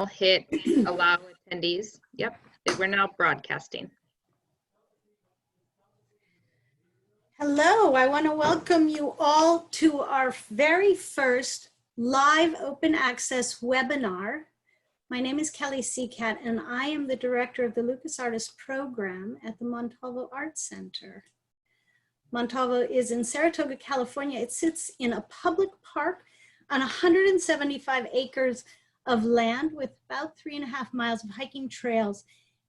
I'll hit allow attendees. Yep, we're now broadcasting. Hello, I want to welcome you all to our very first live open access webinar. My name is Kelly Seacat, and I am the director of the Lucas Artist Program at the Montalvo Art Center. Montalvo is in Saratoga, California. It sits in a public park on 175 acres of land with about 3.5 miles of hiking trails.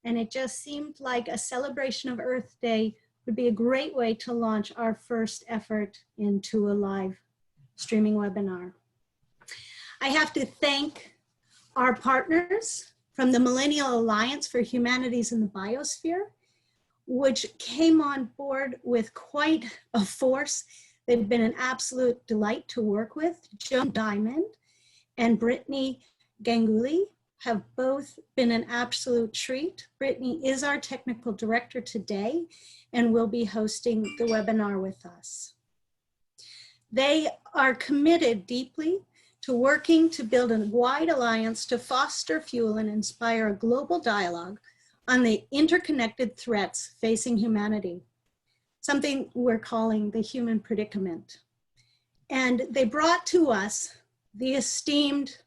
And it just seemed like a celebration of Earth Day would be a great way to launch our first effort into a live streaming webinar. I have to thank our partners from the Millennium Alliance for Humanities in the Biosphere, which came on board with quite a force. They've been an absolute delight to work with. Joan Diamond and Brittany Ganguly have both been an absolute treat. Brittany is our technical director today and will be hosting the webinar with us. They are committed deeply to working to build a wide alliance to foster, fuel, and inspire a global dialogue on the interconnected threats facing humanity, something we're calling the human predicament. And they brought to us the esteemed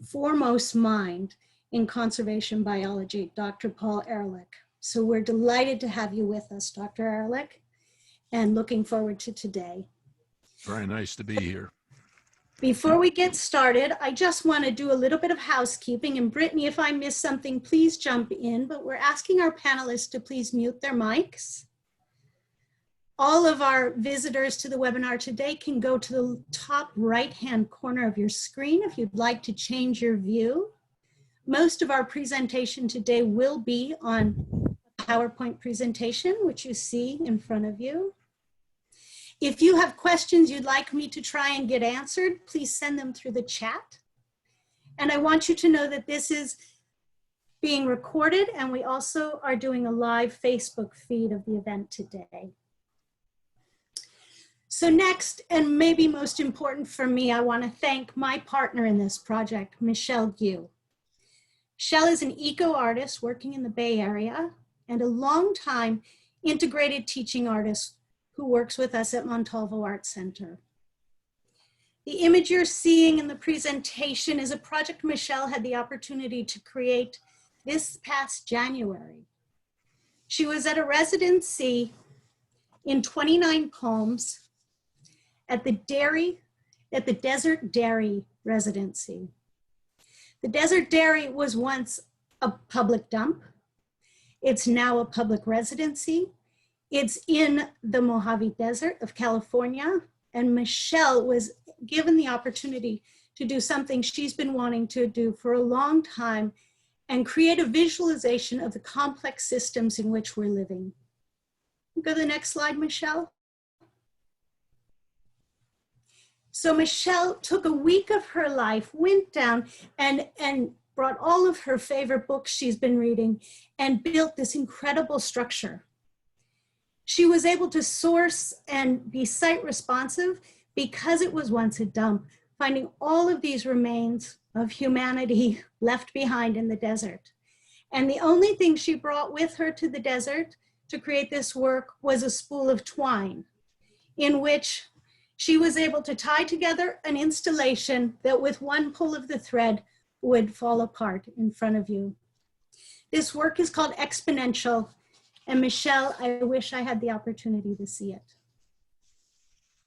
foremost mind in conservation biology, Dr. Paul Ehrlich. So we're delighted to have you with us, Dr. Ehrlich, and looking forward to today. Very nice to be here. Before we get started, I just want to do a little bit of housekeeping. And Brittany, if I miss something, please jump in. But we're asking our panelists to please mute their mics. All of our visitors to the webinar today can go to the top right-hand corner of your screen if you'd like to change your view. Most of our presentation today will be on a PowerPoint presentation, which you see in front of you. If you have questions you'd like me to try and get answered, please send them through the chat. And I want you to know that this is being recorded, and we also are doing a live Facebook feed of the event today. So next, and maybe most important for me, I want to thank my partner in this project, Michele Guieu. Michele is an eco-artist working in the Bay Area and a longtime integrated teaching artist who works with us at Montalvo Art Center. The image you're seeing in the presentation is a project Michele had the opportunity to create this past January. She was at a residency in 29 Palms at the Desert Dairy Residency. The Desert Dairy was once a public dump. It's now a public residency. It's in the Mojave Desert of California, and Michele was given the opportunity to do something she's been wanting to do for a long time and create a visualization of the complex systems in which we're living. Go to the next slide, Michele. So Michele took a week of her life, went down and brought all of her favorite books she's been reading and built this incredible structure. She was able to source and be site responsive because it was once a dump, finding all of these remains of humanity left behind in the desert. And the only thing she brought with her to the desert to create this work was a spool of twine, in which she was able to tie together an installation that with one pull of the thread would fall apart in front of you. This work is called Exponential. And Michele, I wish I had the opportunity to see it.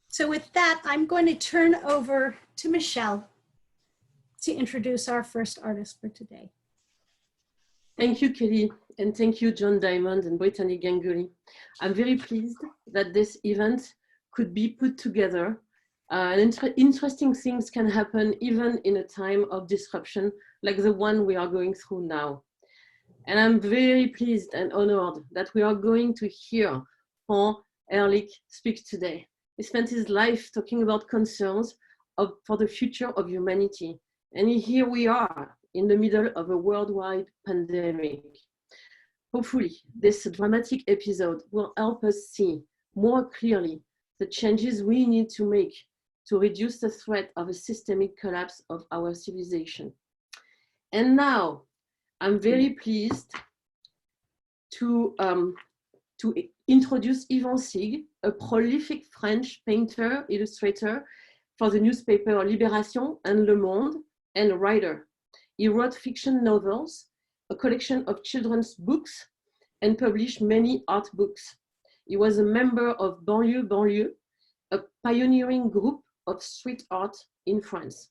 So with that, I'm going to turn over to Michele to introduce our first artist for today. Thank you, Kelly, and thank you, John Diamond and Brittany Ganguly. I'm very pleased that this event could be put together. Interesting things can happen even in a time of disruption like the one we are going through now. And I'm very pleased and honored that we are going to hear Paul Ehrlich speak today. He spent his life talking about concerns for the future of humanity. And here we are in the middle of a worldwide pandemic. Hopefully, this dramatic episode will help us see more clearly the changes we need to make to reduce the threat of a systemic collapse of our civilization. And now I'm very pleased to introduce Ivan Sigg, a prolific French painter, illustrator for the newspaper Libération and Le Monde, and writer. He wrote fiction novels, a collection of children's books, and published many art books. He was a member of Banlieue, a pioneering group of street art in France.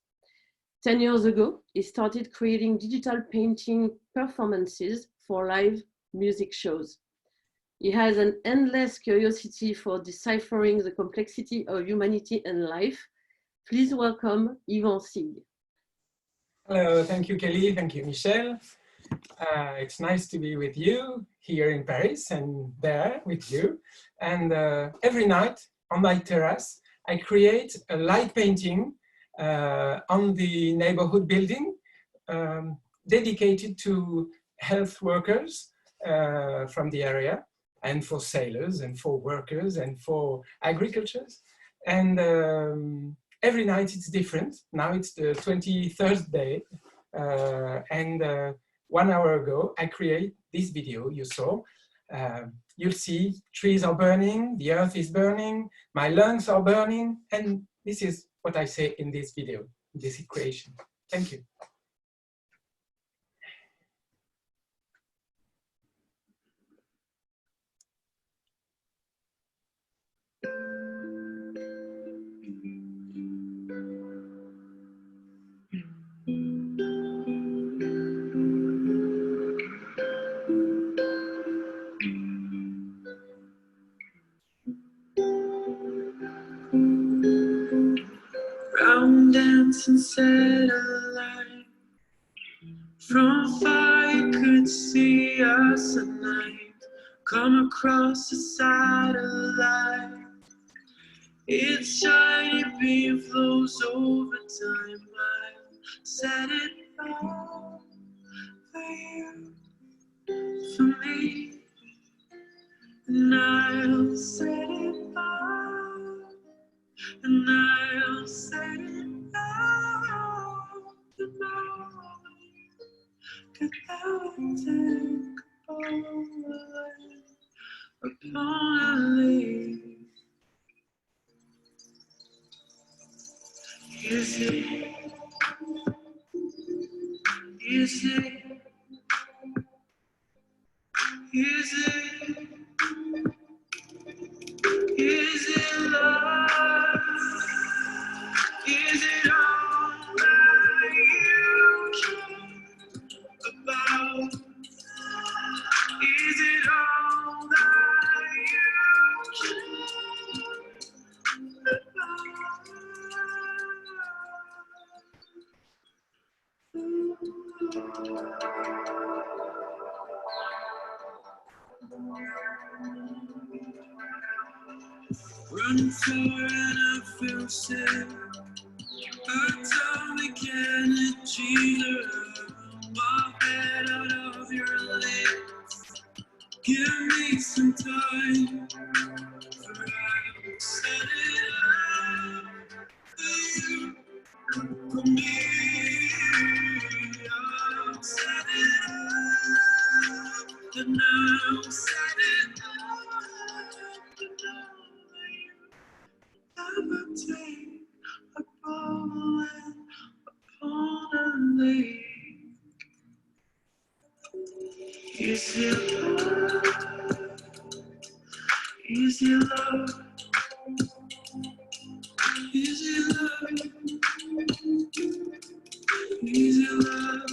10 years ago, he started creating digital painting performances for live music shows. He has an endless curiosity for deciphering the complexity of humanity and life. Please welcome Ivan Sigg. Hello, thank you, Kelly. Thank you, Michelle. It's nice to be with you here in Paris and there with you. And every night on my terrace, I create a light painting on the neighborhood building dedicated to health workers from the area, and for sailors and for workers and for agricultures. And every night it's different. Now it's the 23rd day. And 1 hour ago, I create this video you saw. You'll see trees are burning, the earth is burning, my lungs are burning. And this is what I say in this video, this creation. Thank you. Round dancing satellite, from far you could see us at night. Come across the satellite, its shiny beam flows over time. I'll set it all for you, for me, and I'll set it all. And I'll set it all tonight, 'cause I'll take over upon a leaf. Is it? Is it? Is it? Is it love? Is it all that you care about? Is it all that you care Running for and I feel sick. Atomic energy around my head, out of your lips. Give me some time, for I'll set it up for you, for me. I'll set it up, and I'll set it up tonight. Never take a bullet upon a lake. Is it love? Is it love? Is it love? Is it love?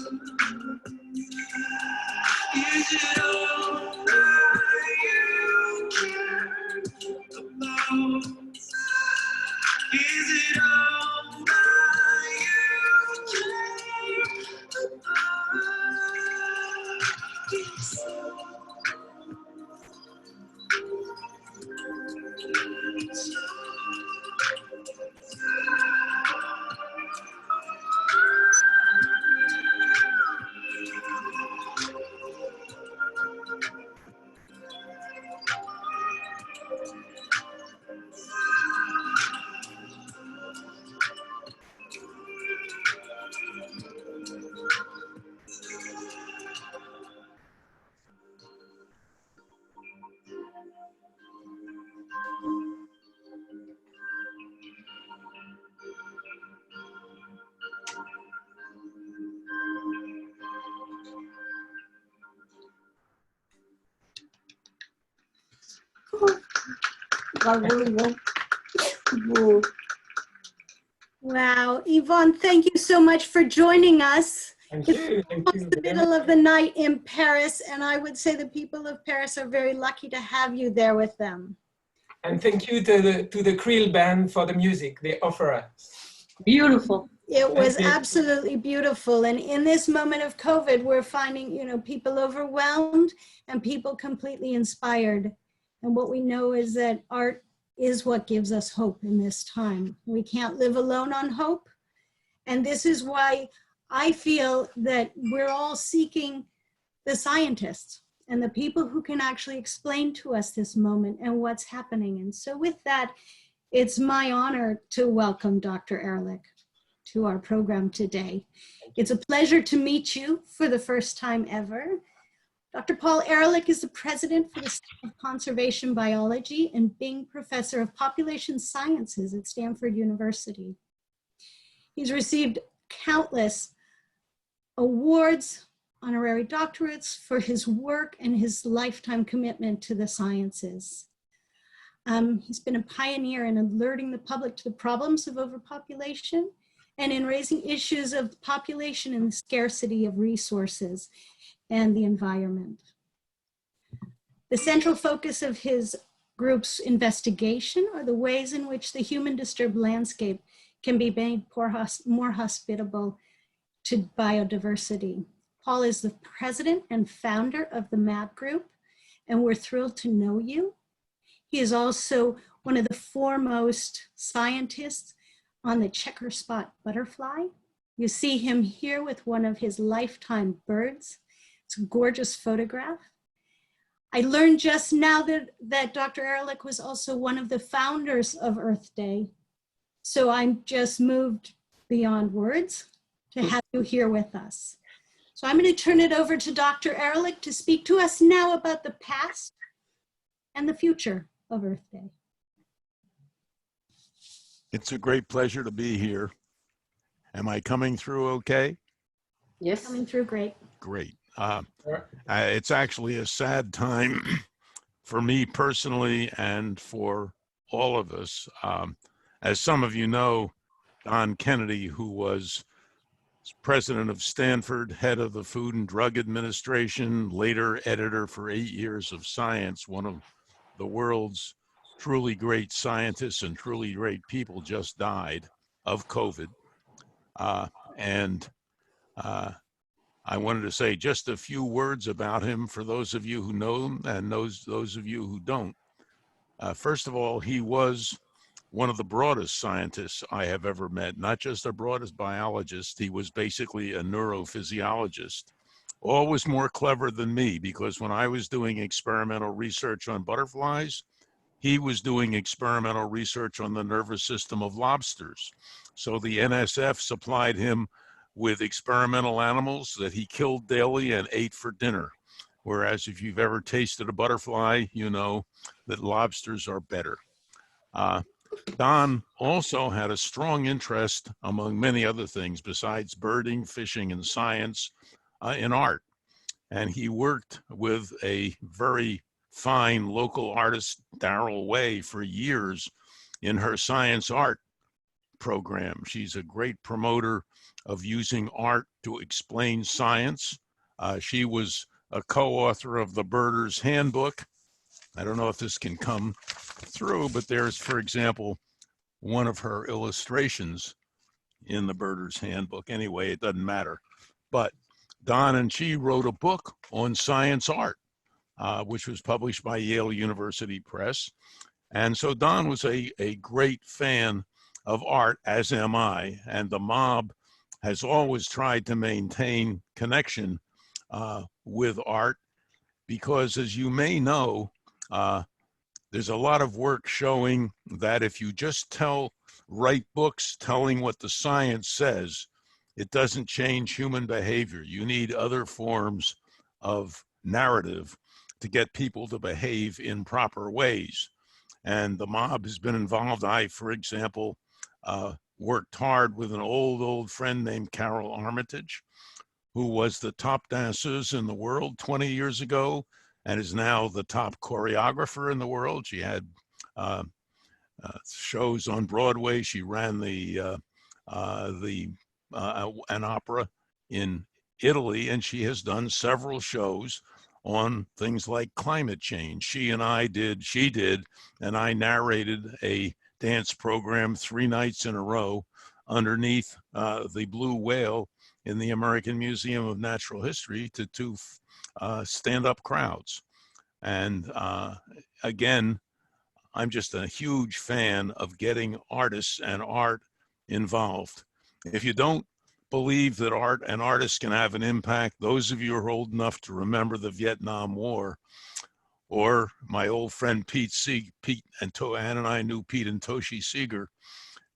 Is it all that you care about? Is it all that you care about? It's Bravo, Yvonne. Beau. Wow, Yvonne, thank you so much for joining us. Thank It's you. Thank almost you the very middle much. of the night in Paris, and I would say the people of Paris are very lucky to have you there with them. And thank you to the Creel band for the music they offer us. Beautiful. It was Thank you. absolutely beautiful. And in this moment of COVID, we're finding, people overwhelmed and people completely inspired. And what we know is that art is what gives us hope in this time. We can't live alone on hope. And this is why I feel that we're all seeking the scientists and the people who can actually explain to us this moment and what's happening. And so with that, it's my honor to welcome Dr. Ehrlich to our program today. It's a pleasure to meet you for the first time ever. Dr. Paul Ehrlich is the president for the Center of Conservation Biology and Bing Professor of Population Sciences at Stanford University. He's received countless awards, honorary doctorates for his work and his lifetime commitment to the sciences. He's been a pioneer in alerting the public to the problems of overpopulation and in raising issues of population and the scarcity of resources and the environment. The central focus of his group's investigation are the ways in which the human disturbed landscape can be made more hospitable to biodiversity. Paul is the president and founder of the MAHB group, and we're thrilled to know you. He is also one of the foremost scientists on the checker spot butterfly. You see him here with one of his lifetime birds. It's a gorgeous photograph. I learned just now that Dr. Ehrlich was also one of the founders of Earth Day. So I'm just moved beyond words to have you here with us. So I'm going to turn it over to Dr. Ehrlich to speak to us now about the past and the future of Earth Day. It's a great pleasure to be here. Am I coming through okay? Yes. Coming through great. Great. It's actually a sad time for me personally and for all of us. As some of you know, Don Kennedy, who was president of Stanford, head of the Food and Drug Administration, later editor for 8 years of Science, one of the world's truly great scientists and truly great people, just died of COVID. I wanted to say just a few words about him for those of you who know him and those of you who don't. First of all, he was one of the broadest scientists I have ever met, not just the broadest biologist. He was basically a neurophysiologist, always more clever than me, because when I was doing experimental research on butterflies, he was doing experimental research on the nervous system of lobsters. So the NSF supplied him with experimental animals that he killed daily and ate for dinner. Whereas if you've ever tasted a butterfly, you know that lobsters are better. Don also had a strong interest, among many other things, besides birding, fishing, and science, in art. And he worked with a very fine local artist, Darrell Way, for years in her science art program. She's a great promoter of using art to explain science. She was a co-author of the Birder's Handbook. I don't know if this can come through, but there's, for example, one of her illustrations in the Birder's Handbook. Anyway, it doesn't matter. But Don and she wrote a book on science art, which was published by Yale University Press. And so Don was a great fan of art, as am I. And the MAHB has always tried to maintain connection with art because, as you may know, there's a lot of work showing that if you just write books telling what the science says, it doesn't change human behavior. You need other forms of narrative to get people to behave in proper ways. And the MAHB has been involved. I, for example, worked hard with an old friend named Carol Armitage, who was the top dancer in the world 20 years ago. and is now the top choreographer in the world. She had shows on Broadway. She ran an opera in Italy, and she has done several shows on things like climate change. She did, and I narrated a dance program 3 nights in a row underneath the blue whale in the American Museum of Natural History to 2 stand-up crowds. And again, I'm just a huge fan of getting artists and art involved. If you don't believe that art and artists can have an impact, those of you who are old enough to remember the Vietnam War, or my old friend Pete and Ann and I knew Pete and Toshi Seeger.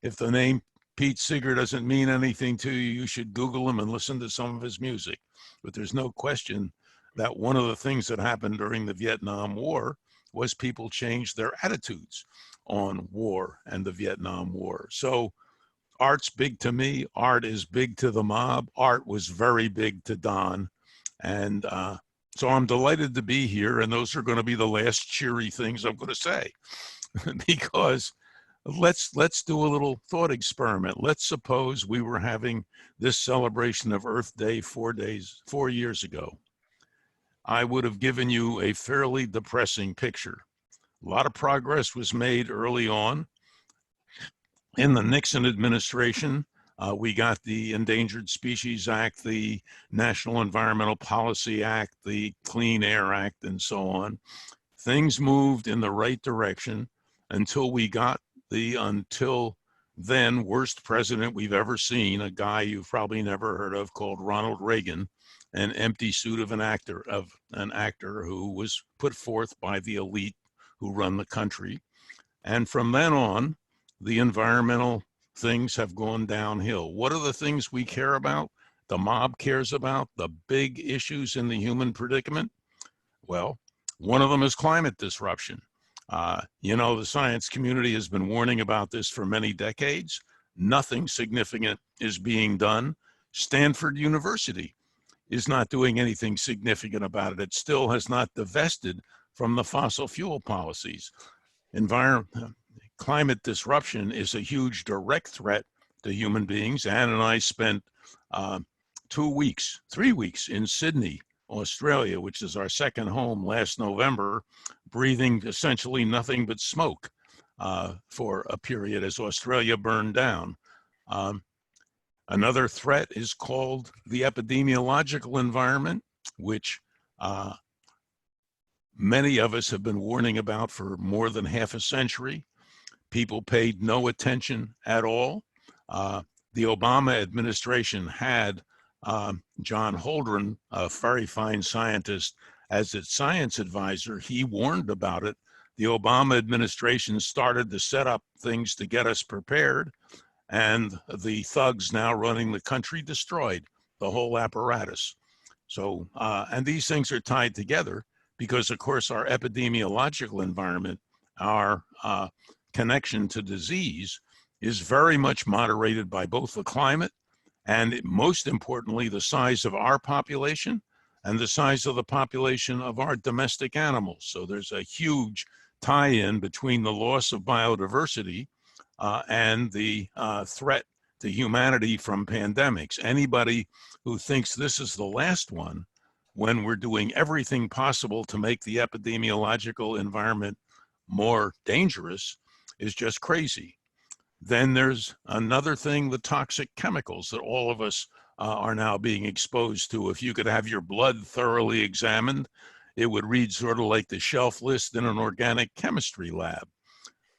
If the name Pete Seeger doesn't mean anything to you, you should Google him and listen to some of his music. But there's no question that one of the things that happened during the Vietnam War was people changed their attitudes on war and the Vietnam War. So art's big to me. Art is big to the mob. Art was very big to Don. And so I'm delighted to be here. And those are going to be the last cheery things I'm going to say, because let's do a little thought experiment. Let's suppose we were having this celebration of Earth Day 4 years ago. I would have given you a fairly depressing picture. A lot of progress was made early on. In the Nixon administration, we got the Endangered Species Act, the National Environmental Policy Act, the Clean Air Act, and so on. Things moved in the right direction until we got the, until then, worst president we've ever seen, a guy you've probably never heard of called Ronald Reagan, an empty suit of an actor who was put forth by the elite who run the country. And from then on, the environmental things have gone downhill. What are the things we care about? The mob cares about the big issues in the human predicament? Well, one of them is climate disruption. You know, the science community has been warning about this for many decades. Nothing significant is being done. Stanford University is not doing anything significant about it. It still has not divested from the fossil fuel policies. Climate disruption is a huge direct threat to human beings. Anne and I spent 3 weeks in Sydney, Australia, which is our second home, last November, breathing essentially nothing but smoke for a period as Australia burned down. Another threat is called the epidemiological environment, which many of us have been warning about for more than half a century. People paid no attention at all. The Obama administration had John Holdren, a very fine scientist, as its science advisor. He warned about it. The Obama administration started to set up things to get us prepared, and the thugs now running the country destroyed the whole apparatus. So, and these things are tied together because, of course, our epidemiological environment, our connection to disease, is very much moderated by both the climate and, most importantly, the size of our population and the size of the population of our domestic animals. So there's a huge tie-in between the loss of biodiversity and the threat to humanity from pandemics. Anybody who thinks this is the last one, when we're doing everything possible to make the epidemiological environment more dangerous, is just crazy. Then there's another thing, the toxic chemicals that all of us are now being exposed to. If you could have your blood thoroughly examined, it would read sort of like the shelf list in an organic chemistry lab.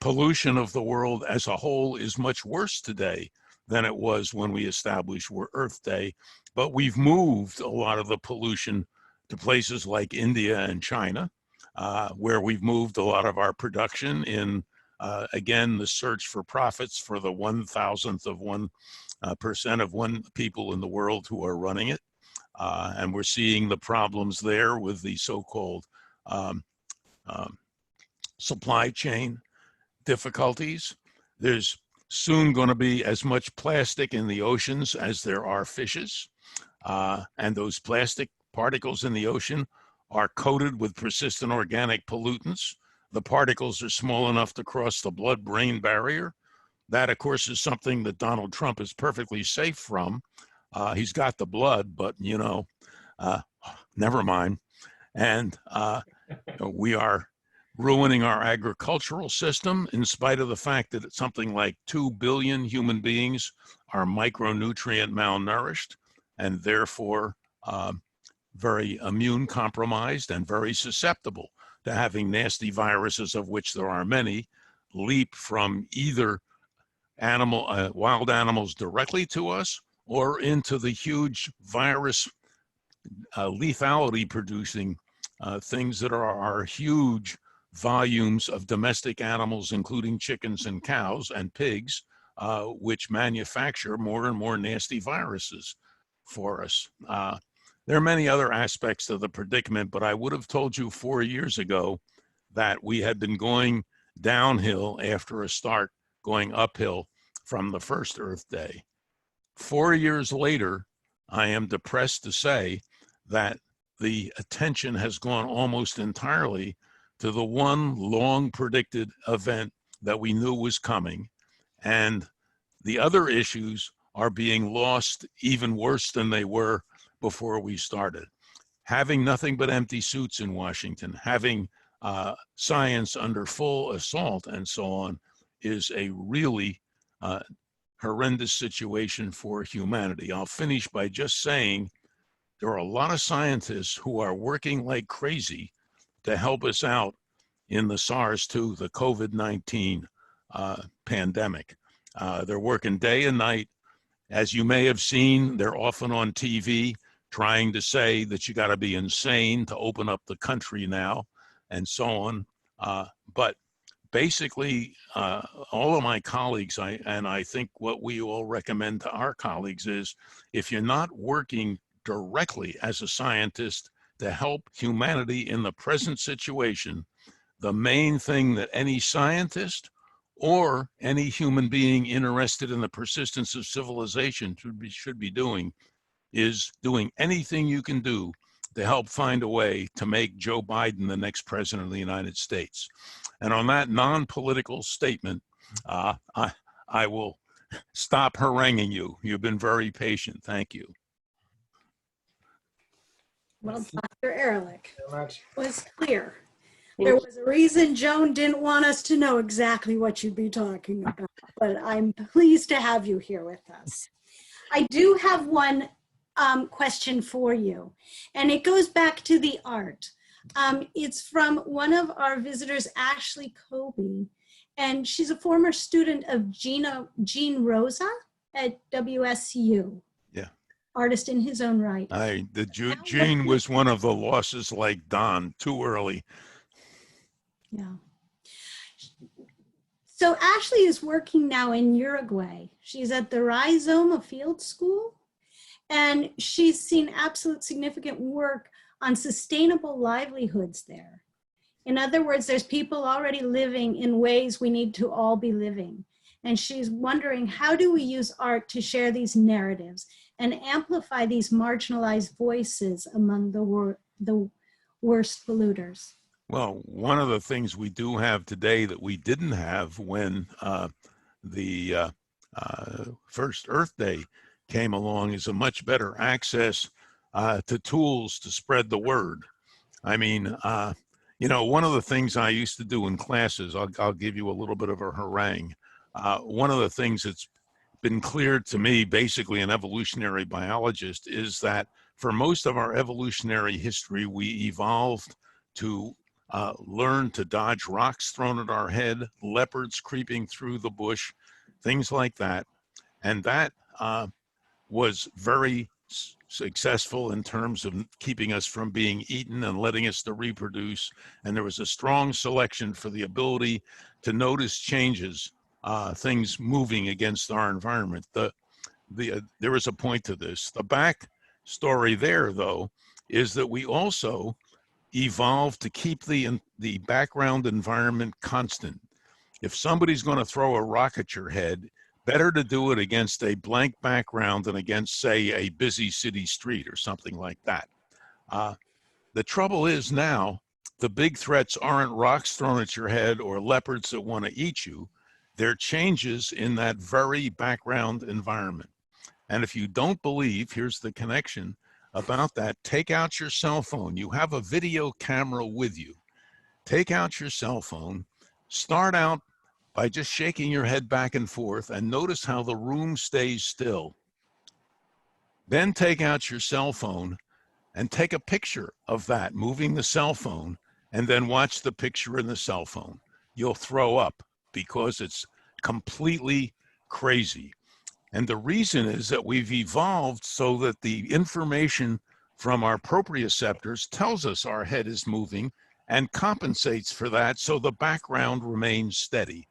Pollution of the world as a whole is much worse today than it was when we established Earth Day, but we've moved a lot of the pollution to places like India and China, where we've moved a lot of our production in, again, the search for profits for the 1,000th of 1% of one people in the world who are running it. And we're seeing the problems there with the so-called supply chain difficulties. There's soon going to be as much plastic in the oceans as there are fishes. And those plastic particles in the ocean are coated with persistent organic pollutants. The particles are small enough to cross the blood-brain barrier. That, of course, is something that Donald Trump is perfectly safe from. He's got the blood, but, you know, never mind. And we are ruining our agricultural system in spite of the fact that something like 2 billion human beings are micronutrient malnourished and therefore very immune compromised and very susceptible to having nasty viruses, of which there are many, leap from either wild animals directly to us or into the huge virus lethality producing things that are huge volumes of domestic animals, including chickens and cows and pigs, which manufacture more and more nasty viruses for us. There are many other aspects of the predicament, but I would have told you 4 years ago that we had been going downhill after a start going uphill from the first Earth Day. 4 years later, I am depressed to say that the attention has gone almost entirely to the one long predicted event that we knew was coming. And the other issues are being lost even worse than they were before we started. Having nothing but empty suits in Washington, having science under full assault and so on is a really horrendous situation for humanity. I'll finish by just saying there are a lot of scientists who are working like crazy to help us out in the SARS-2, the COVID-19 pandemic. They're working day and night. As you may have seen, they're often on TV trying to say that you got to be insane to open up the country now and so on. But basically, all of my colleagues, and I think what we all recommend to our colleagues is if you're not working directly as a scientist to help humanity in the present situation, the main thing that any scientist or any human being interested in the persistence of civilization should be doing is doing anything you can do to help find a way to make Joe Biden the next president of the United States. And on that non-political statement, I will stop haranguing you. You've been very patient. Thank you. Well, Dr. Ehrlich Very much. was clear. There was a reason Joan didn't want us to know exactly what you'd be talking about, but I'm pleased to have you here with us. I do have one question for you, and it goes back to the art. It's from one of our visitors, Ashley Colby, and she's a former student of Gene Rosa at WSU. Yeah. Artist in his own right. Gene was one of the losses like Don, too early. Yeah. So Ashley is working now in Uruguay. She's at the Rhizoma Field School, and she's seen absolute significant work on sustainable livelihoods there. In other words, there's people already living in ways we need to all be living. And she's wondering, how do we use art to share these narratives and amplify these marginalized voices among the worst polluters? Well, one of the things we do have today that we didn't have when the first Earth Day came along is a much better access to tools to spread the word. I mean, you know, one of the things I used to do in classes, I'll give you a little bit of a harangue. One of the things that's been clear to me, basically an evolutionary biologist, is that for most of our evolutionary history, we evolved to learn to dodge rocks thrown at our head, leopards creeping through the bush, things like that. And that was very successful in terms of keeping us from being eaten and letting us to reproduce. And there was a strong selection for the ability to notice changes, things moving against our environment. There is a point to this. The back story there, though, is that we also evolved to keep the background environment constant. If somebody's going to throw a rock at your head, better to do it against a blank background than against, say, a busy city street or something like that. The trouble is now, the big threats aren't rocks thrown at your head or leopards that want to eat you. They're changes in that very background environment. And if you don't believe, here's the connection about that, take out your cell phone. You have a video camera with you. Take out your cell phone, start out by just shaking your head back and forth and notice how the room stays still. Then take out your cell phone and take a picture of that, moving the cell phone, and then watch the picture in the cell phone. You'll throw up because it's completely crazy. And the reason is that we've evolved so that the information from our proprioceptors tells us our head is moving and compensates for that so the background remains steady.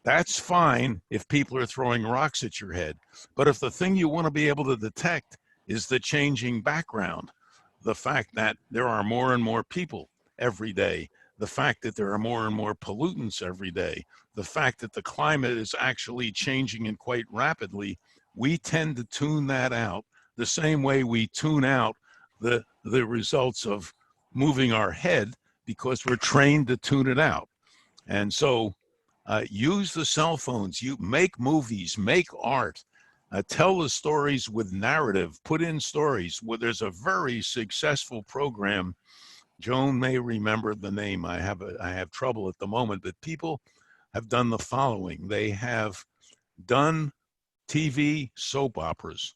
That's fine if people are throwing rocks at your head. But if the thing you want to be able to detect is the changing background, the fact that there are more and more people every day, the fact that there are more and more pollutants every day, the fact that the climate is actually changing and quite rapidly, we tend to tune that out the same way we tune out the results of moving our head because we're trained to tune it out. And so use the cell phones, you make movies, make art, tell the stories with narrative, put in stories. Well, there's a very successful program. Joan may remember the name. I have trouble at the moment, but people have done the following. They have done TV soap operas,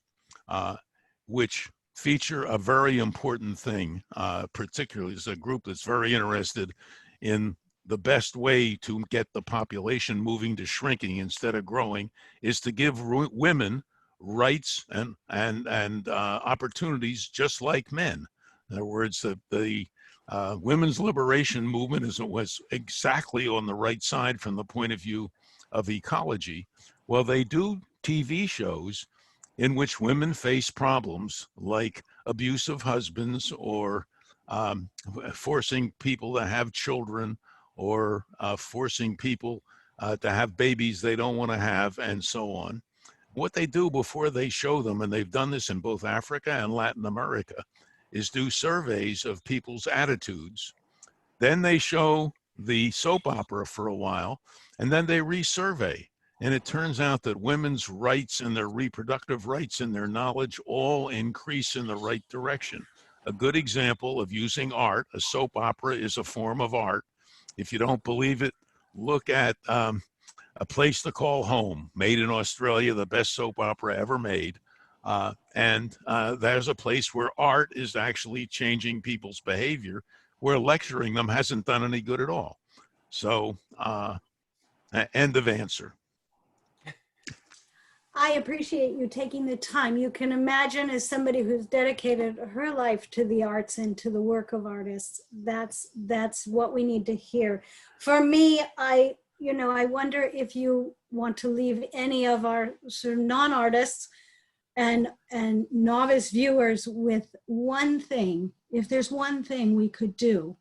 which feature a very important thing, particularly as a group that's very interested in the best way to get the population moving to shrinking instead of growing is to give women rights and opportunities just like men. In other words, the women's liberation movement was exactly on the right side from the point of view of ecology. Well, they do TV shows in which women face problems like abusive husbands or forcing people to have children or forcing people to have babies they don't want to have, and so on. What they do before they show them, and they've done this in both Africa and Latin America, is do surveys of people's attitudes. Then they show the soap opera for a while, and then they resurvey. And it turns out that women's rights and their reproductive rights and their knowledge all increase in the right direction. A good example of using art, a soap opera is a form of art. If you don't believe it, look at A Place to Call Home, made in Australia, the best soap opera ever made. There's a place where art is actually changing people's behavior, where lecturing them hasn't done any good at all. So, end of answer. I appreciate you taking the time. You can imagine, as somebody who's dedicated her life to the arts and to the work of artists, that's what we need to hear. For me, I wonder if you want to leave any of our sort of non-artists and novice viewers with one thing. If there's one thing we could do.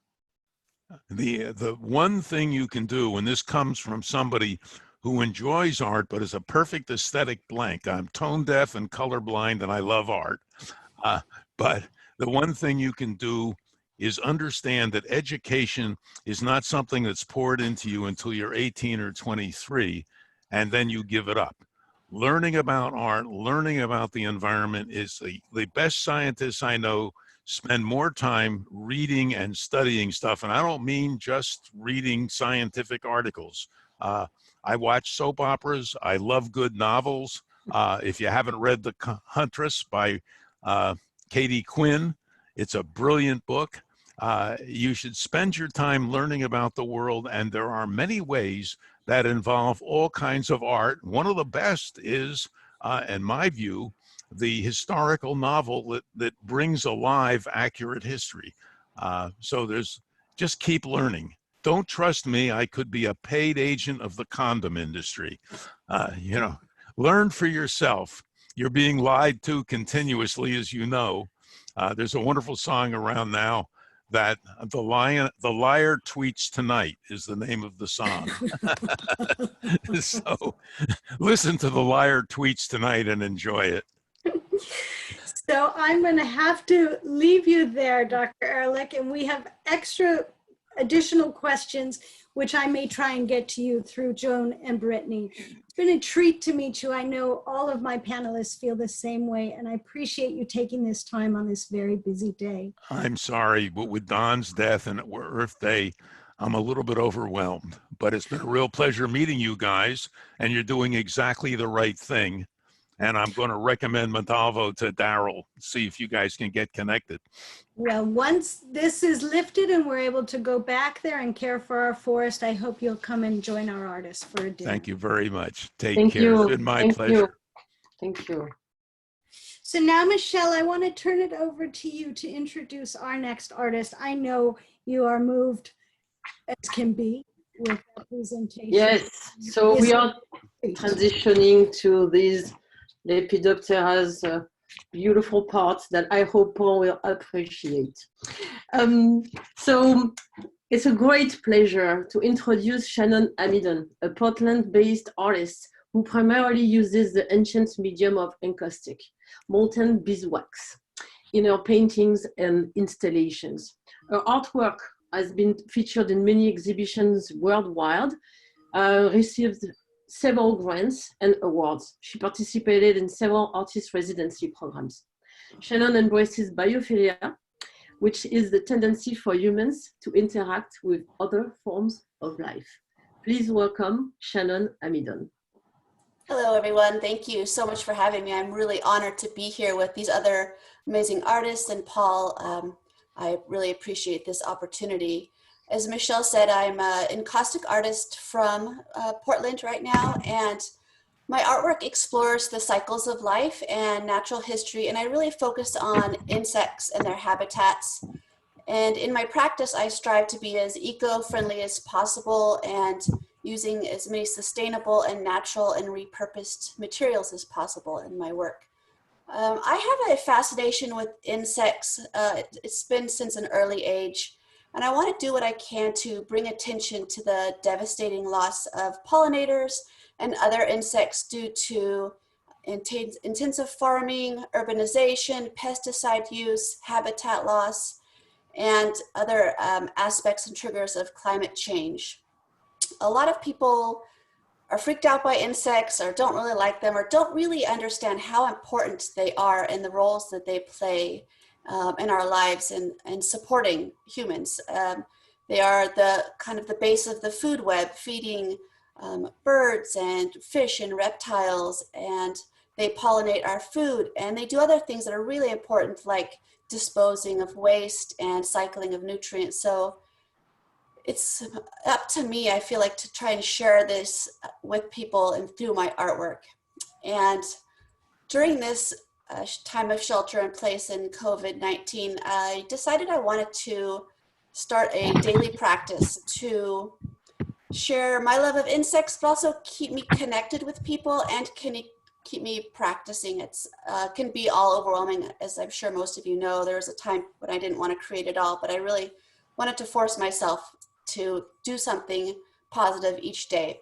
The one thing you can do, and this comes from somebody who enjoys art but is a perfect aesthetic blank. I'm tone deaf and colorblind and I love art. But the one thing you can do is understand that education is not something that's poured into you until you're 18 or 23 and then you give it up. Learning about art, learning about the environment is the best scientists I know spend more time reading and studying stuff. And I don't mean just reading scientific articles. I watch soap operas. I love good novels. If you haven't read The Huntress by Katie Quinn, it's a brilliant book. You should spend your time learning about the world, and there are many ways that involve all kinds of art. One of the best is, in my view, the historical novel that brings alive accurate history. So just keep learning. Don't trust me. I could be a paid agent of the condom industry. Learn for yourself. You're being lied to continuously, as you know. There's a wonderful song around now that the liar tweets tonight is the name of the song. So listen to The Liar Tweets Tonight and enjoy it. So I'm going to have to leave you there, Dr. Ehrlich, and we have additional questions, which I may try and get to you through Joan and Brittany. It's been a treat to meet you. I know all of my panelists feel the same way, and I appreciate you taking this time on this very busy day. I'm sorry, but with Don's death and Earth Day, I'm a little bit overwhelmed, but it's been a real pleasure meeting you guys, and you're doing exactly the right thing. And I'm going to recommend Montalvo to Daryl, see if you guys can get connected. Well, once this is lifted and we're able to go back there and care for our forest, I hope you'll come and join our artists for a dinner. Thank you very much. Take Thank care. you. It's been my Thank pleasure. you. Thank you. So now, Michelle, I want to turn it over to you to introduce our next artist. I know you are moved as can be with that presentation. Yes, so we are transitioning to these Lepidoptera's beautiful parts that I hope Paul will appreciate. So it's a great pleasure to introduce Shannon Amidon, a Portland-based artist who primarily uses the ancient medium of encaustic, molten beeswax, in her paintings and installations. Her artwork has been featured in many exhibitions worldwide, received several grants and awards. She participated in several artist residency programs. Shannon embraces biophilia, which is the tendency for humans to interact with other forms of life. Please welcome Shannon Amidon. Hello, everyone. Thank you so much for having me. I'm really honored to be here with these other amazing artists and Paul. I really appreciate this opportunity. As Michelle said, I'm an encaustic artist from Portland right now, and my artwork explores the cycles of life and natural history, and I really focus on insects and their habitats. And in my practice, I strive to be as eco-friendly as possible and using as many sustainable and natural and repurposed materials as possible in my work. I have a fascination with insects. It's been since an early age, and I want to do what I can to bring attention to the devastating loss of pollinators and other insects due to intensive farming, urbanization, pesticide use, habitat loss, and other aspects and triggers of climate change. A lot of people are freaked out by insects or don't really like them or don't really understand how important they are and the roles that they play in our lives and supporting humans. They are the kind of the base of the food web, feeding birds and fish and reptiles, and they pollinate our food, and they do other things that are really important, like disposing of waste and cycling of nutrients. So it's up to me, I feel like, to try and share this with people and through my artwork. And during this time of shelter in place in COVID-19, I decided I wanted to start a daily practice to share my love of insects, but also keep me connected with people and keep me practicing. It's can be all overwhelming, as I'm sure most of you know. There was a time when I didn't want to create at all, but I really wanted to force myself to do something positive each day.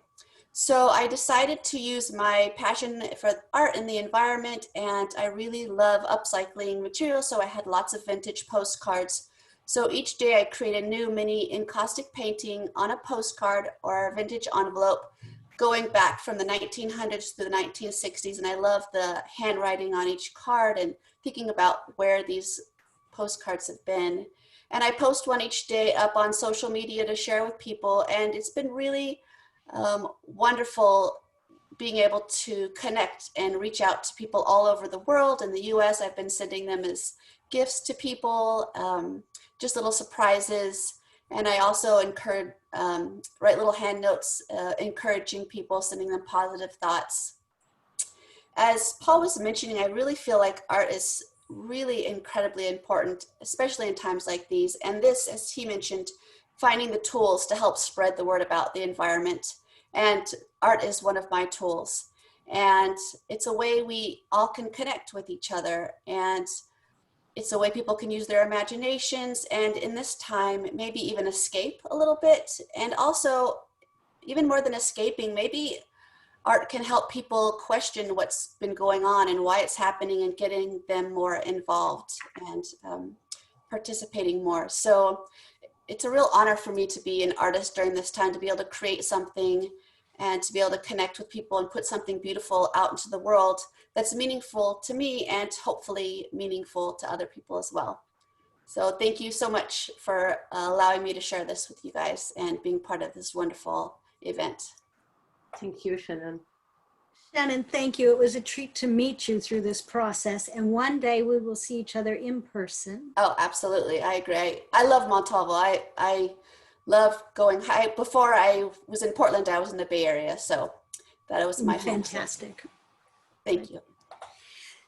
So I decided to use my passion for art and the environment, and I really love upcycling materials, so I had lots of vintage postcards. So each day I create a new mini encaustic painting on a postcard or a vintage envelope going back from the 1900s to the 1960s, and I love the handwriting on each card and thinking about where these postcards have been. And I post one each day up on social media to share with people, and it's been really wonderful being able to connect and reach out to people all over the world. In the US, I've been sending them as gifts to people, just little surprises. And I also write little hand notes, encouraging people, sending them positive thoughts. As Paul was mentioning, I really feel like art is really incredibly important, especially in times like these. And this, as he mentioned, finding the tools to help spread the word about the environment. And art is one of my tools. And it's a way we all can connect with each other. And it's a way people can use their imaginations. And in this time, maybe even escape a little bit. And also, even more than escaping, maybe art can help people question what's been going on and why it's happening, and getting them more involved and participating more. So it's a real honor for me to be an artist during this time, to be able to create something and to be able to connect with people and put something beautiful out into the world that's meaningful to me and hopefully meaningful to other people as well. So thank you so much for allowing me to share this with you guys and being part of this wonderful event. Thank you, Shannon. Shannon, thank you. It was a treat to meet you through this process, and one day we will see each other in person. Oh, absolutely. I agree. I love Montalvo. I love going high. Before I was in Portland, I was in the Bay Area, so that was my home. Fantastic. Thank you.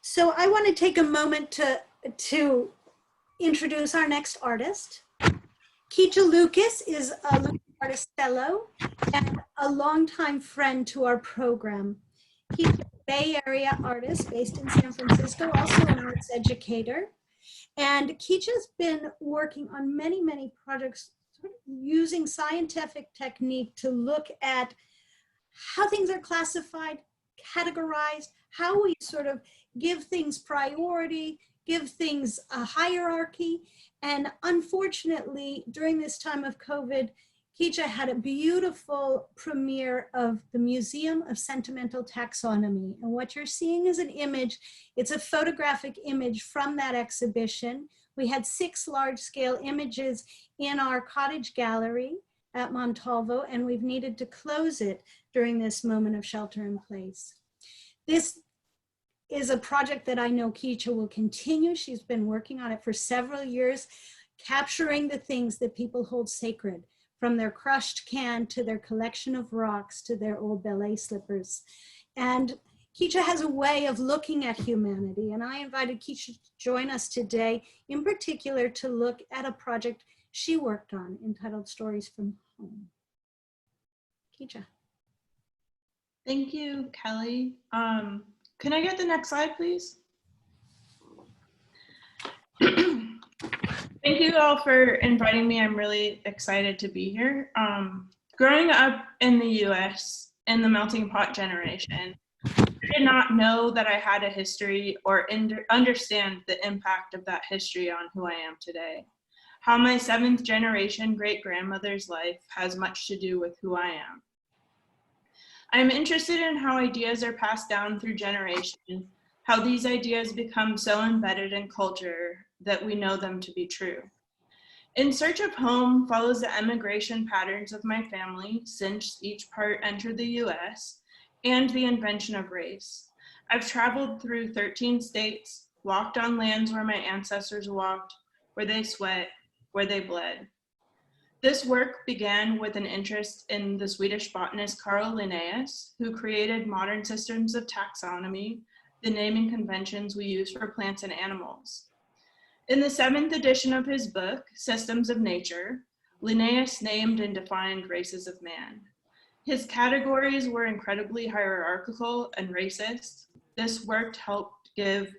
So I want to take a moment to introduce our next artist. Kija Lucas is a Lucas Artist Fellow and a longtime friend to our program. He's a Bay Area artist based in San Francisco, also an arts educator. And Kija's been working on many, many projects sort of using scientific technique to look at how things are classified, categorized, how we sort of give things priority, give things a hierarchy. And unfortunately, during this time of COVID, Kija had a beautiful premiere of the Museum of Sentimental Taxonomy. And what you're seeing is an image. It's a photographic image from that exhibition. We had 6 large-scale images in our cottage gallery at Montalvo, and we've needed to close it during this moment of shelter in place. This is a project that I know Kija will continue. She's been working on it for several years, capturing the things that people hold sacred, from their crushed can to their collection of rocks to their old ballet slippers. And Kija has a way of looking at humanity, and I invited Kija to join us today, in particular to look at a project she worked on entitled Stories from Home. Kija. Thank you, Kelly. Can I get the next slide, please? Thank you all for inviting me. I'm really excited to be here. Growing up in the US in the melting pot generation, I did not know that I had a history or understand the impact of that history on who I am today. How my 7th generation great-grandmother's life has much to do with who I am. I'm interested in how ideas are passed down through generations, how these ideas become so embedded in culture that we know them to be true. In Search of Home follows the emigration patterns of my family since each part entered the US and the invention of race. I've traveled through 13 states, walked on lands where my ancestors walked, where they sweat, where they bled. This work began with an interest in the Swedish botanist Carl Linnaeus, who created modern systems of taxonomy, the naming conventions we use for plants and animals. In the 7th edition of his book, Systems of Nature, Linnaeus named and defined races of man. His categories were incredibly hierarchical and racist. This work helped give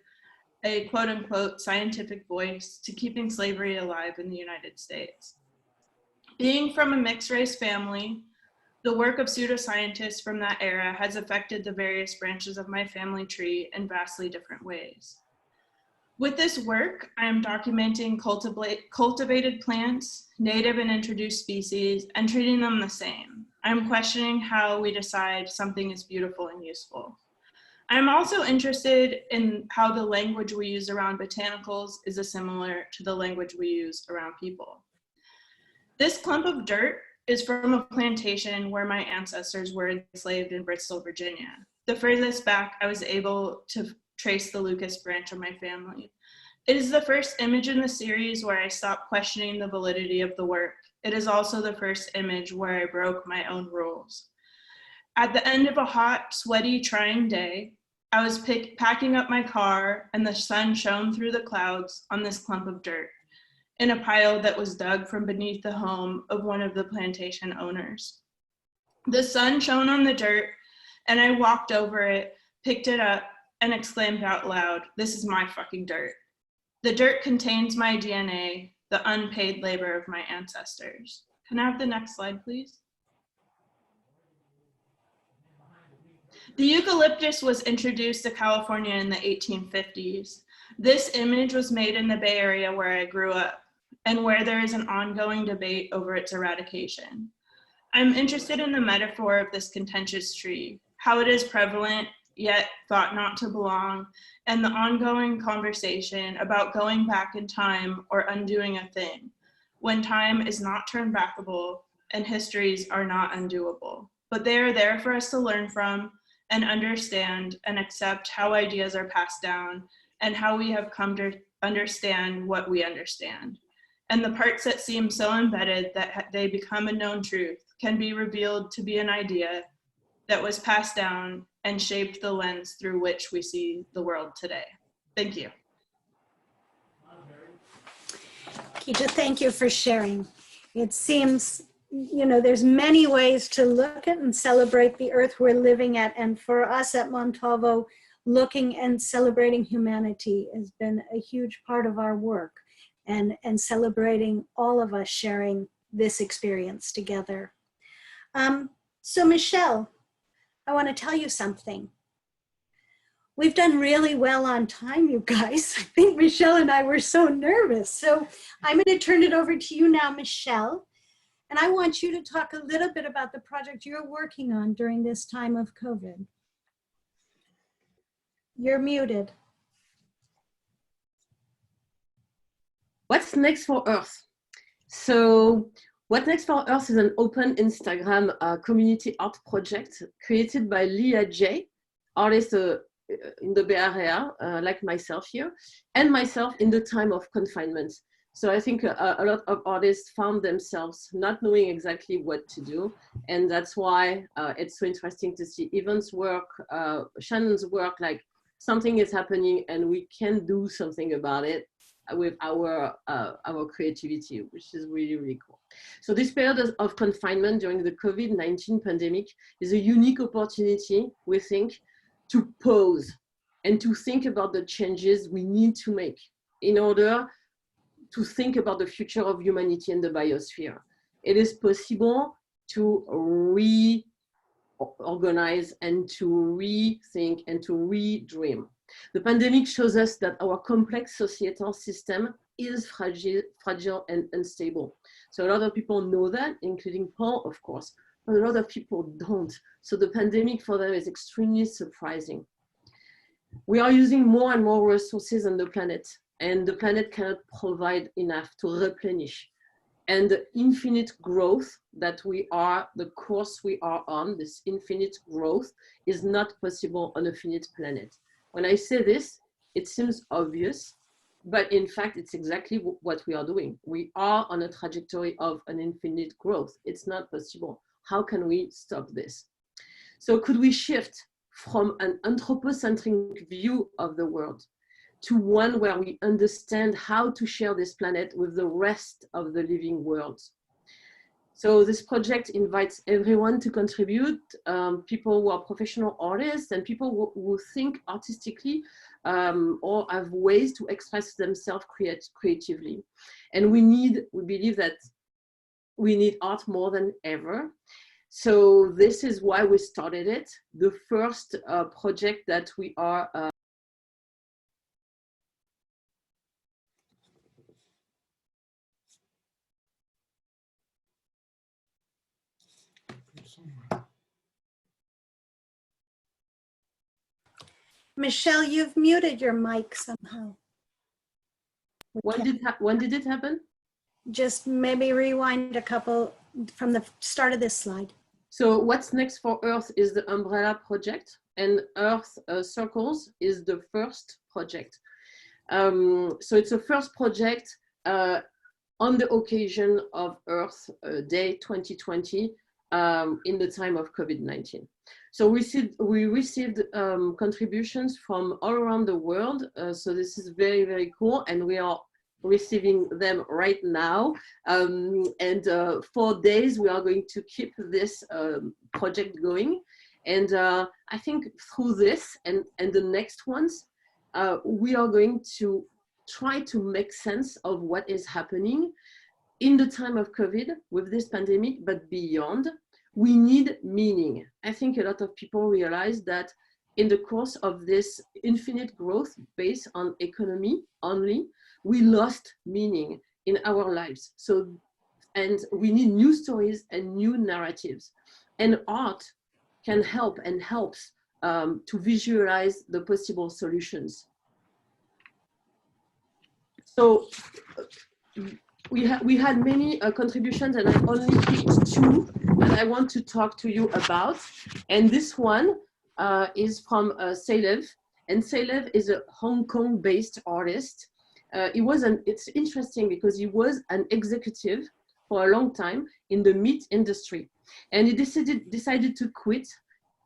a quote-unquote scientific voice to keeping slavery alive in the United States. Being from a mixed race family, the work of pseudoscientists from that era has affected the various branches of my family tree in vastly different ways. With this work, I am documenting cultivated plants, native and introduced species, and treating them the same. I'm questioning how we decide something is beautiful and useful. I'm also interested in how the language we use around botanicals is similar to the language we use around people. This clump of dirt is from a plantation where my ancestors were enslaved in Bristol, Virginia. The furthest back I was able to trace the Lucas branch of my family. It is the first image in the series where I stopped questioning the validity of the work. It is also the first image where I broke my own rules. At the end of a hot, sweaty, trying day, I was packing up my car and the sun shone through the clouds on this clump of dirt in a pile that was dug from beneath the home of one of the plantation owners. The sun shone on the dirt and I walked over it, picked it up, and exclaimed out loud, "This is my fucking dirt." The dirt contains my DNA, the unpaid labor of my ancestors. Can I have the next slide, please? The eucalyptus was introduced to California in the 1850s. This image was made in the Bay Area where I grew up and where there is an ongoing debate over its eradication. I'm interested in the metaphor of this contentious tree, how it is prevalent yet thought not to belong, and the ongoing conversation about going back in time or undoing a thing, when time is not turned backable and histories are not undoable. But they are there for us to learn from and understand and accept how ideas are passed down and how we have come to understand what we understand. And the parts that seem so embedded that they become a known truth can be revealed to be an idea that was passed down and shaped the lens through which we see the world today. Thank you. Kija, thank you for sharing. It seems, you know, there's many ways to look at and celebrate the earth we're living at. And for us at Montalvo, looking and celebrating humanity has been a huge part of our work, and celebrating all of us sharing this experience together. So Michele, I want to tell you something. We've done really well on time, you guys. I think Michele and I were so nervous. So I'm going to turn it over to you now, Michele. And I want you to talk a little bit about the project you're working on during this time of COVID. You're muted. What's next for Earth? So What Next for Earth is an open Instagram community art project created by Leah J, artist in the Bay Area, like myself here, and myself in the time of confinement. So I think a lot of artists found themselves not knowing exactly what to do. And that's why it's so interesting to see Ivan's work, Shannon's work, like something is happening and we can do something about it with our creativity, which is really, really cool. So this period of confinement during the COVID-19 pandemic is a unique opportunity, we think, to pause and to think about the changes we need to make in order to think about the future of humanity and the biosphere. It is possible to reorganize and to rethink and to redream. The pandemic shows us that our complex societal system is fragile and unstable. So a lot of people know that, including Paul, of course, but a lot of people don't. So the pandemic for them is extremely surprising. We are using more and more resources on the planet, and the planet cannot provide enough to replenish. And the infinite growth that we are, the course we are on, this infinite growth is not possible on a finite planet. When I say this, it seems obvious, but in fact, it's exactly what we are doing. We are on a trajectory of an infinite growth. It's not possible. How can we stop this? So could we shift from an anthropocentric view of the world to one where we understand how to share this planet with the rest of the living world? So this project invites everyone to contribute, people who are professional artists and people who think artistically or have ways to express themselves creatively. And we believe that we need art more than ever. So this is why we started it. The first project that we are Michele, you've muted your mic somehow. When did it happen? Just maybe rewind a couple from the start of this slide. So What's Next for Earth is the umbrella project, and Earth Circles is the first project. So it's a first project on the occasion of Earth Day 2020 in the time of COVID-19. So we received contributions from all around the world. So this is very, very cool. And we are receiving them right now. And 4 days, we are going to keep this project going. And I think through this and the next ones, we are going to try to make sense of what is happening in the time of COVID with this pandemic, but beyond, we need meaning. I think a lot of people realize that in the course of this infinite growth based on economy only, we lost meaning in our lives. So, and we need new stories and new narratives. And art can help and helps to visualize the possible solutions. So we had many contributions, and I only picked two that I want to talk to you about. And this one is from Salev. And Salev is a Hong Kong-based artist. It's interesting because he was an executive for a long time in the meat industry. And he decided to quit.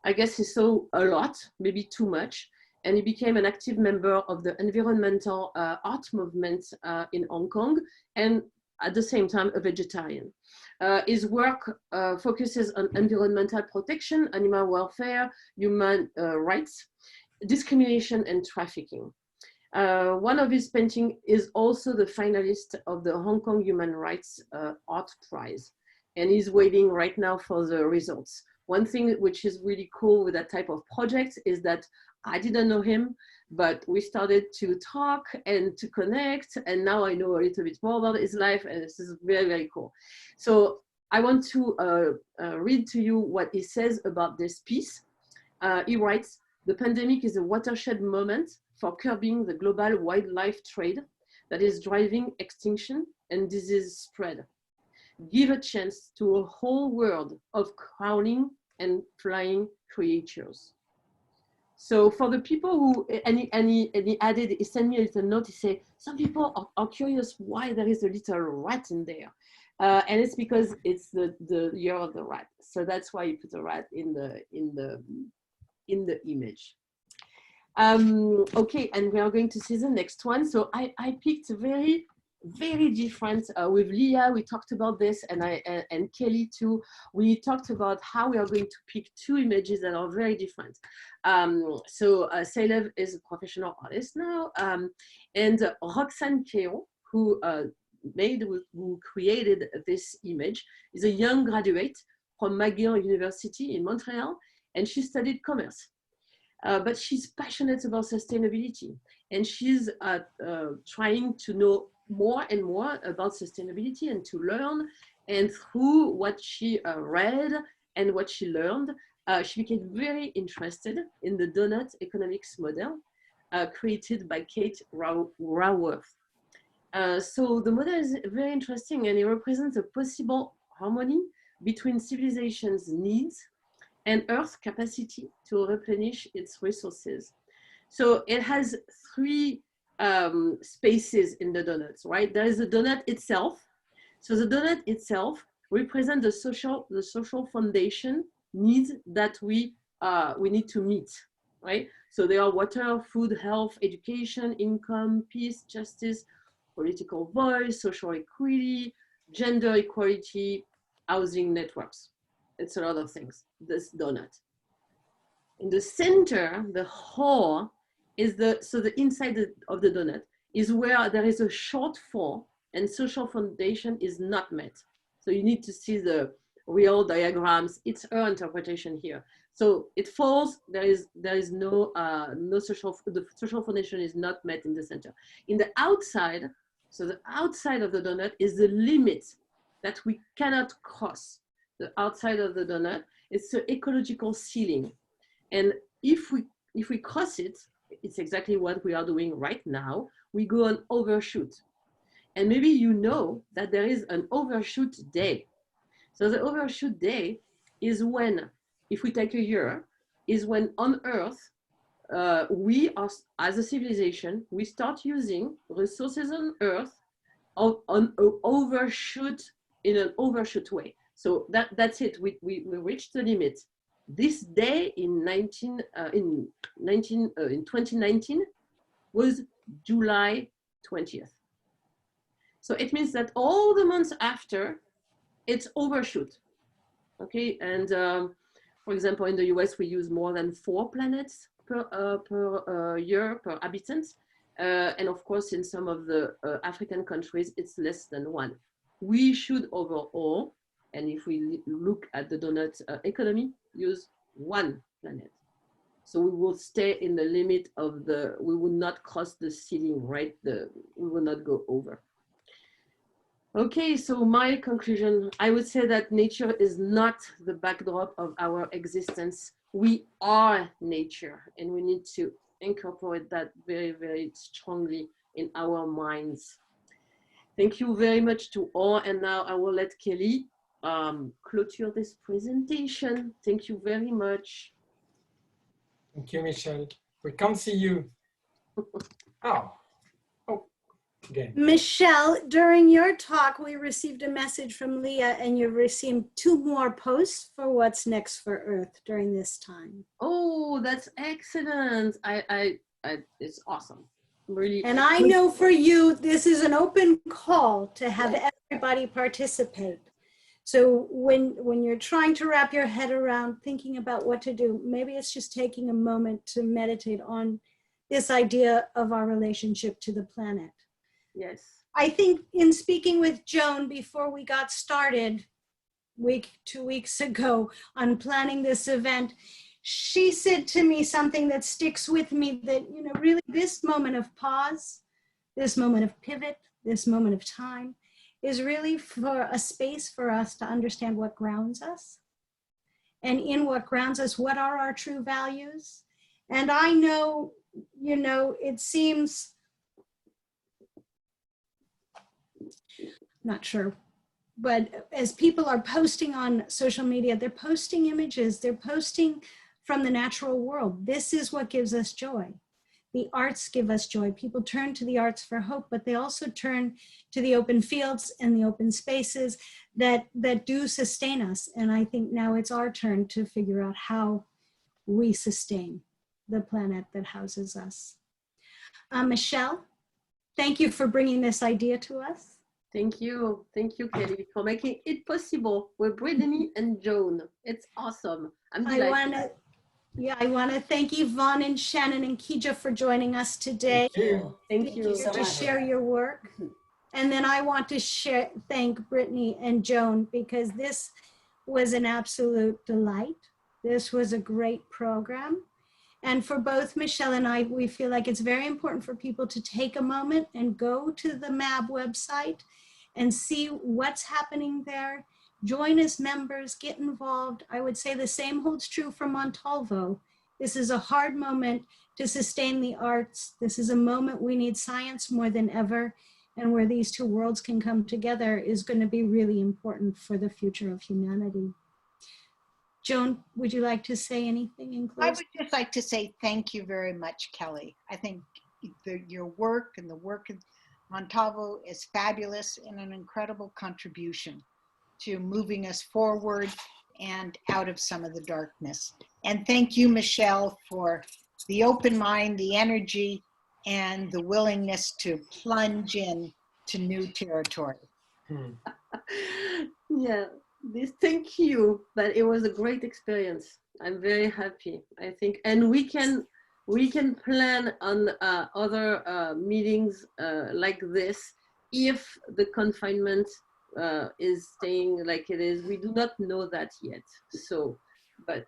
I guess he saw a lot, maybe too much. And he became an active member of the environmental art movement in Hong Kong, and at the same time, a vegetarian. His work focuses on environmental protection, animal welfare, human rights, discrimination, and trafficking. One of his paintings is also the finalist of the Hong Kong Human Rights Art Prize, and he's waiting right now for the results. One thing which is really cool with that type of project is that I didn't know him, but we started to talk and to connect, and now I know a little bit more about his life, and this is very, very cool. So I want to read to you what he says about this piece. He writes, "The pandemic is a watershed moment for curbing the global wildlife trade that is driving extinction and disease spread. Give a chance to a whole world of crawling and flying creatures." So for the people who, and he added, he sent me a little note, he said, some people are curious why there is a little rat in there. And it's because it's the year of the rat. So that's why you put a rat in the image. Okay, and we are going to see the next one. So I picked a very, very different, with Leah, we talked about this, and Kelly too. We talked about how we are going to pick two images that are very different. So Salev is a professional artist now, and Roxane Keon, who created this image, is a young graduate from McGill University in Montreal, and she studied commerce. But she's passionate about sustainability, and she's trying to know more and more about sustainability and to learn. And through what she read and what she learned, she became very interested in the donut economics model created by Kate Raworth. So the model is very interesting, and it represents a possible harmony between civilization's needs and Earth's capacity to replenish its resources. So it has three spaces in the donuts, right? There is the donut itself. So the donut itself represents the social foundation needs that we need to meet, right? So they are water, food, health, education, income, peace, justice, political voice, social equity, gender equality, housing networks. It's a lot of things, this donut. In the center, the whole is the inside of the donut is where there is a shortfall and social foundation is not met. So you need to see the real diagrams. It's her interpretation here. So it falls, there is no the social foundation is not met in the center. In the outside, so the outside of the donut is the limit that we cannot cross. The outside of the donut, it's the ecological ceiling. And if we cross it, it's exactly what we are doing right now. We go on overshoot. And maybe you know that there is an overshoot day. So the overshoot day is when, if we take a year, is when on Earth, we are, as a civilization, we start using resources on Earth on an overshoot, in an overshoot way. So that's it, we reached the limit. This day in 2019 was July 20th. So it means that all the months after, it's overshoot, okay? And for example, in the US, we use more than 4 planets per year, per habitant. And of course, in some of the African countries, it's less than 1. We should overall And if we look at the donut economy, use 1 planet. So we will stay in the limit of we will not cross the ceiling, right? We will not go over. Okay, so my conclusion, I would say that nature is not the backdrop of our existence. We are nature, and we need to incorporate that very, very strongly in our minds. Thank you very much to all, and now I will let Kelly clôture this presentation. Thank you very much. Thank you, Michelle. We can't see you. Oh, again. Michelle, during your talk, we received a message from Leah, and you received 2 more posts for what's next for Earth during this time. Oh, that's excellent. It's awesome. Really. And I know for you, this is an open call to have everybody participate. So when you're trying to wrap your head around thinking about what to do, maybe it's just taking a moment to meditate on this idea of our relationship to the planet. Yes. I think in speaking with Joan before we got started 2 weeks ago on planning this event, she said to me something that sticks with me, that, you know, really this moment of pause, this moment of pivot, this moment of time is really for a space for us to understand what grounds us. And in what grounds us, what are our true values? And I know, you know, it seems, not sure, but as people are posting on social media, they're posting images, they're posting from the natural world. This is what gives us joy. The arts give us joy. People turn to the arts for hope, but they also turn to the open fields and the open spaces that do sustain us. And I think now it's our turn to figure out how we sustain the planet that houses us. Michelle, thank you for bringing this idea to us. Thank you, Kelly, for making it possible with Brittany and Joan. It's awesome. I'm delighted. I want to thank Yvonne and Shannon and Kija for joining us today. Thank you so to much. share your work. And then I want to thank Brittany and Joan, because this was an absolute delight. This was a great program. And for both Michelle and I, we feel like it's very important for people to take a moment and go to the MAHB website and see what's happening there. Join as members, get involved. I would say the same holds true for Montalvo. This is a hard moment to sustain the arts. This is a moment we need science more than ever. And where these 2 worlds can come together is going to be really important for the future of humanity. Joan, would you like to say anything in closing? I would just like to say thank you very much, Kelly. I think your work and the work of Montalvo is fabulous and an incredible contribution to moving us forward and out of some of the darkness. And thank you, Michelle, for the open mind, the energy, and the willingness to plunge in to new territory. Yeah, thank you. But it was a great experience. I'm very happy, I think. And we can plan on other meetings like this if the confinement is staying like it is. We do not know that yet. So, but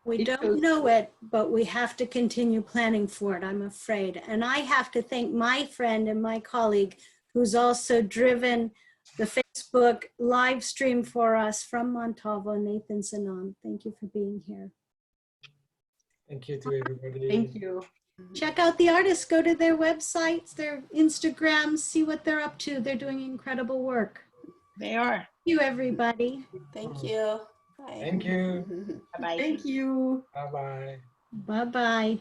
we don't know it, but we have to continue planning for it, I'm afraid. And I have to thank my friend and my colleague who's also driven the Facebook live stream for us from Montalvo, Nathan Zanon. Thank you for being here. Thank you to everybody. Thank you. Check out the artists, go to their websites, their Instagrams, see what they're up to. They're doing incredible work. They are. Thank you, everybody. Thank you. Bye. Thank you. Bye-bye. Thank you. Bye-bye. Bye-bye.